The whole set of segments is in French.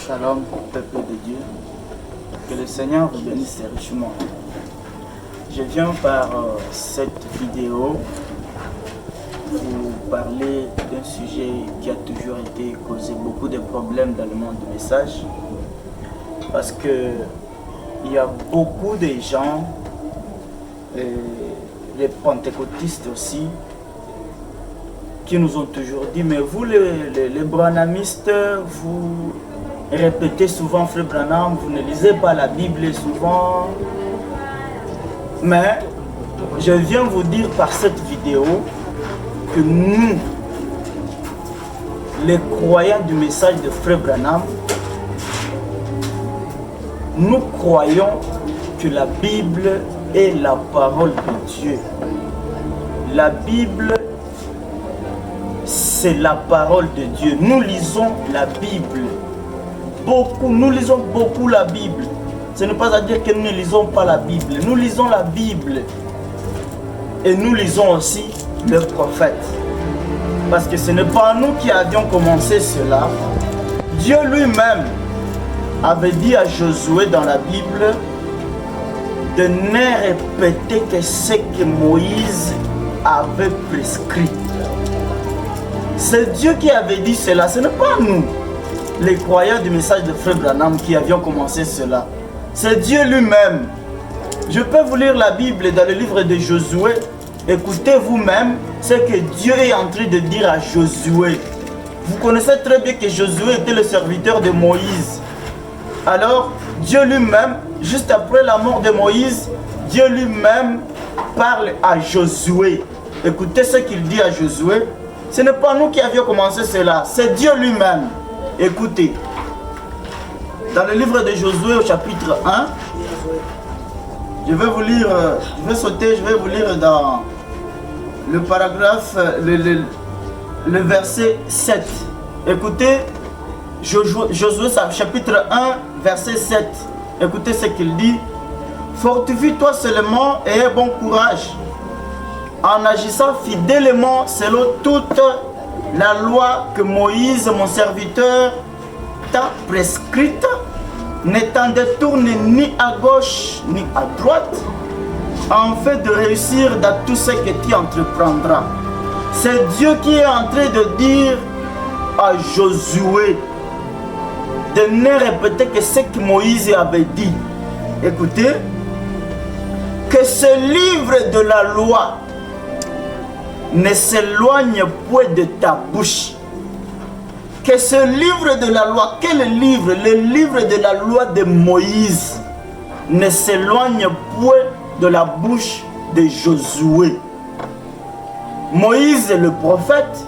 Shalom, peuple de Dieu. Que le Seigneur vous bénisse richement. Je viens par cette vidéo vous parler d'un sujet qui a toujours été causé beaucoup de problèmes dans le monde du message. Parce que il y a beaucoup de gens, les pentecôtistes aussi, qui nous ont toujours dit, mais vous les branhamistes, vous répétez souvent Frère Branham, vous ne lisez pas la Bible souvent. Mais je viens vous dire par cette vidéo que nous, les croyants du message de Frère Branham, nous croyons que la Bible est la parole de Dieu. La Bible, c'est la parole de Dieu. Nous lisons la Bible. Nous lisons beaucoup la Bible. Ce n'est pas à dire que nous ne lisons pas la Bible. Nous lisons la Bible. Et nous lisons aussi le prophète. Parce que ce n'est pas nous qui avions commencé cela. Dieu lui-même avait dit à Josué dans la Bible de ne répéter que ce que Moïse avait prescrit. C'est Dieu qui avait dit cela, ce n'est pas nous, les croyants du message de Frère Branham, qui avions commencé cela. C'est Dieu lui-même. Je peux vous lire la Bible dans le livre de Josué. Écoutez vous-même ce que Dieu est en train de dire à Josué. Vous connaissez très bien que Josué était le serviteur de Moïse. Alors, Dieu lui-même, juste après la mort de Moïse, Dieu lui-même parle à Josué. Écoutez ce qu'il dit à Josué. Ce n'est pas nous qui avions commencé cela, c'est Dieu lui-même. Écoutez, dans le livre de Josué au chapitre 1, je vais vous lire, je vais sauter, je vais vous lire dans le paragraphe, le verset 7. Écoutez, Josué chapitre 1, verset 7. Écoutez ce qu'il dit. Fortifie-toi seulement et aie bon courage, en agissant fidèlement selon toute la loi que Moïse, mon serviteur, t'a prescrite, ne t'en détourne ni à gauche ni à droite, afin de réussir dans tout ce que tu entreprendras. C'est Dieu qui est en train de dire à Josué de ne répéter que ce que Moïse avait dit. Écoutez, que ce livre de la loi ne s'éloigne point de ta bouche. Que ce livre de la loi, quel livre? Le livre de la loi de Moïse ne s'éloigne point de la bouche de Josué. Moïse, le prophète,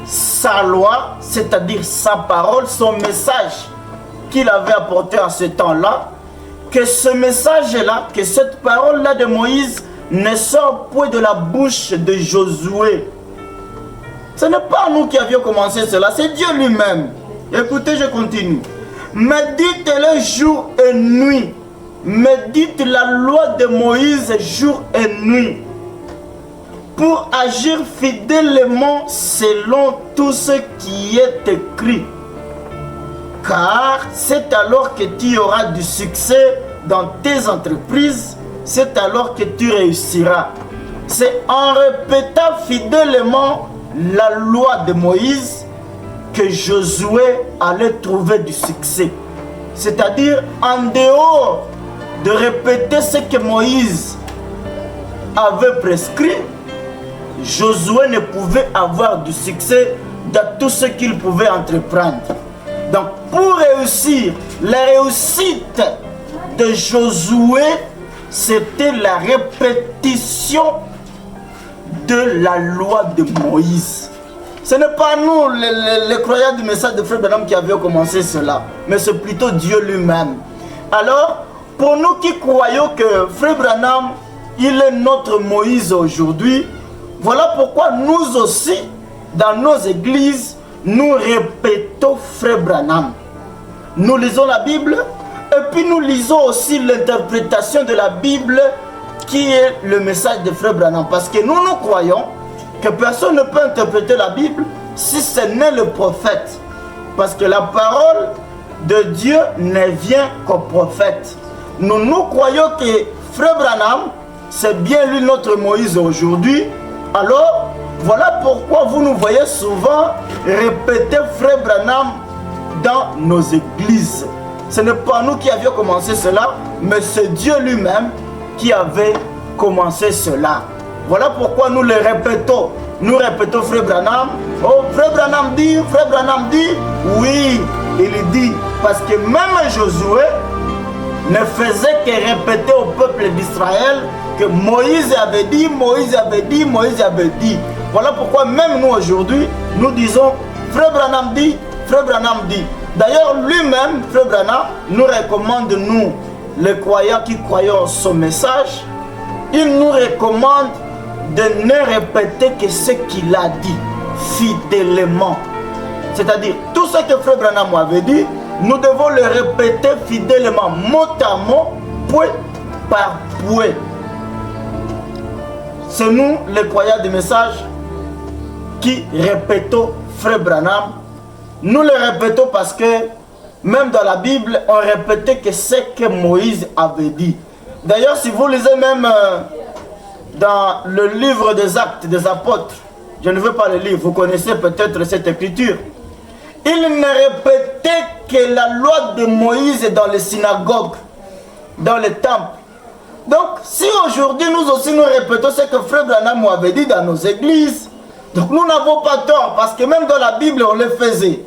sa loi, c'est-à-dire sa parole, son message qu'il avait apporté en ce temps-là, que ce message-là, que cette parole-là de Moïse ne sort point de la bouche de Josué. Ce n'est pas nous qui avions commencé cela, c'est Dieu lui-même. Écoutez, je continue. Médite-le jour et nuit. Médite la loi de Moïse jour et nuit, pour agir fidèlement selon tout ce qui est écrit. Car c'est alors que tu auras du succès dans tes entreprises, c'est alors que tu réussiras. C'est en répétant fidèlement la loi de Moïse que Josué allait trouver du succès. C'est-à-dire en dehors de répéter ce que Moïse avait prescrit, Josué ne pouvait avoir du succès dans tout ce qu'il pouvait entreprendre. Donc pour réussir, la réussite de Josué, c'était la répétition de la loi de Moïse. Ce n'est pas nous, les croyants du message de Frère Branham, qui avions commencé cela, mais c'est plutôt Dieu lui-même. Alors, pour nous qui croyons que Frère Branham, il est notre Moïse aujourd'hui, voilà pourquoi nous aussi, dans nos églises, nous répétons Frère Branham. Nous lisons la Bible, et puis nous lisons aussi l'interprétation de la Bible qui est le message de Frère Branham. Parce que nous croyons que personne ne peut interpréter la Bible si ce n'est le prophète. Parce que la parole de Dieu ne vient qu'au prophète. Nous croyons que Frère Branham, c'est bien lui notre Moïse aujourd'hui. Alors, voilà pourquoi vous nous voyez souvent répéter Frère Branham dans nos églises. Ce n'est pas nous qui avions commencé cela, mais c'est Dieu lui-même qui avait commencé cela. Voilà pourquoi nous le répétons. Nous répétons Frère Branham. Oh, Frère Branham dit, Frère Branham dit. Oui, il dit. Parce que même Josué ne faisait que répéter au peuple d'Israël que Moïse avait dit, Moïse avait dit, Moïse avait dit. Voilà pourquoi même nous aujourd'hui, nous disons Frère Branham dit, Frère Branham dit. D'ailleurs, lui-même, Frère Branham, nous recommande, nous, les croyants qui croyons son message, il nous recommande de ne répéter que ce qu'il a dit fidèlement. C'est-à-dire, tout ce que Frère Branham avait dit, nous devons le répéter fidèlement, mot à mot, point par point. C'est nous, les croyants du message, qui répétons Frère Branham. Nous le répétons parce que même dans la Bible, on répétait que ce que Moïse avait dit. D'ailleurs, si vous lisez même dans le livre des Actes des Apôtres, je ne veux pas le lire, vous connaissez peut-être cette écriture. Il ne répétait que la loi de Moïse dans les synagogues, dans les temples. Donc, si aujourd'hui nous aussi nous répétons ce que Frère Branham avait dit dans nos églises, donc nous n'avons pas tort, parce que même dans la Bible, on le faisait.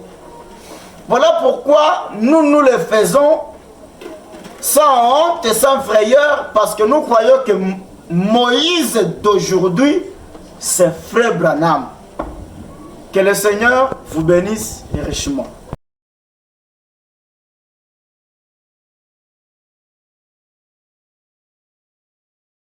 Voilà pourquoi nous le faisons sans honte et sans frayeur, parce que nous croyons que Moïse d'aujourd'hui, c'est Frère Branham. Que le Seigneur vous bénisse richement.